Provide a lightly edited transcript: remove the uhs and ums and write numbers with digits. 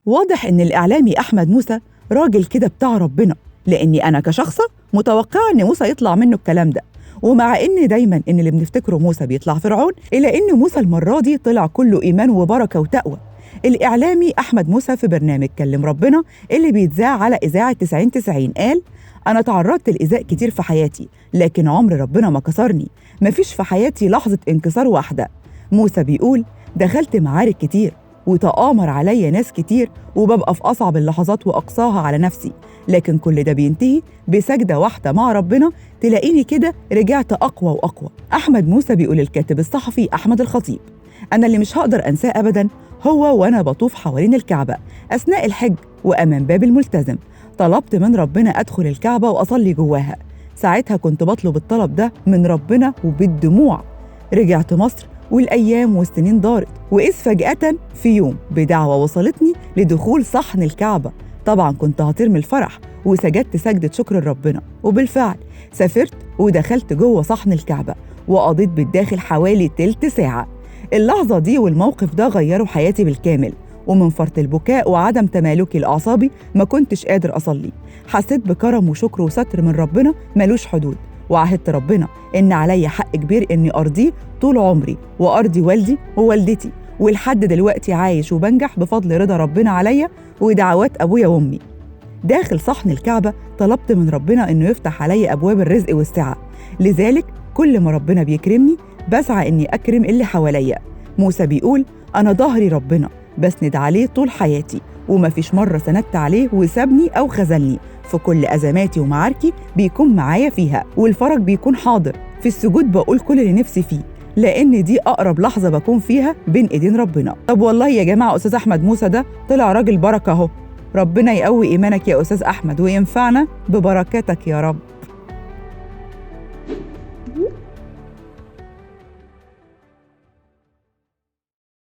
واضح إن الإعلامي أحمد موسى راجل كده بتاع ربنا، لأني أنا كشخصة متوقعة إن موسى يطلع منه الكلام ده. ومع إن دايماً إن اللي بنفتكره موسى بيطلع فرعون، إلا إن موسى المرة دي طلع كله إيمان وبركة وتقوى. الإعلامي أحمد موسى في برنامج كلم ربنا اللي بيتذاع على إذاعة 90 قال: أنا تعرضت لإيذاء كتير في حياتي، لكن عمر ربنا ما كسرني. مفيش في حياتي لحظة انكسار واحدة. موسى بيقول: دخلت معارك كتير وتآمر عليا ناس كتير، وببقى في أصعب اللحظات وأقصاها على نفسي، لكن كل ده بينتهي بسجدة واحدة مع ربنا، تلاقيني كده رجعت أقوى وأقوى. أحمد موسى بيقول الكاتب الصحفي أحمد الخطيب: أنا اللي مش هقدر أنساه أبداً هو وأنا بطوف حوالين الكعبة أثناء الحج وأمام باب الملتزم، طلبت من ربنا أدخل الكعبة وأصلي جواها. ساعتها كنت بطلب الطلب ده من ربنا وبالدموع. رجعت مصر والأيام والسنين دارت، وإذ فجأة في يوم بدعوة وصلتني لدخول صحن الكعبة. طبعا كنت هطير من الفرح وسجدت سجدة شكر لربنا، وبالفعل سافرت ودخلت جوه صحن الكعبة وقضيت بالداخل حوالي تلت ساعة. اللحظة دي والموقف ده غيروا حياتي بالكامل، ومن فرط البكاء وعدم تمالكي لأعصابي ما كنتش قادر أصلي. حسيت بكرم وشكر وستر من ربنا ملوش حدود، وعهدت ربنا إن عليا حق كبير إني أرضيه طول عمري وأرضي والدي ووالدتي، ولحد دلوقتي عايش وبنجح بفضل رضا ربنا عليا ودعوات أبويا وأمي. داخل صحن الكعبة طلبت من ربنا إنه يفتح عليا أبواب الرزق والسعة، لذلك كل ما ربنا بيكرمني بسعى إني أكرم اللي حواليا. موسى بيقول: أنا ظهري ربنا بسند عليه طول حياتي، ومفيش مرة سندت عليه وسابني أو خذلني. في كل أزماتي ومعاركي بيكون معايا فيها، والفرج بيكون حاضر. في السجود بقول كل اللي نفسي فيه، لأن دي أقرب لحظة بكون فيها بين إيدين ربنا. طب والله يا جماعة أستاذ أحمد موسى ده طلع راجل بركة أهو. ربنا يقوي إيمانك يا أستاذ أحمد وينفعنا ببركاتك يا رب.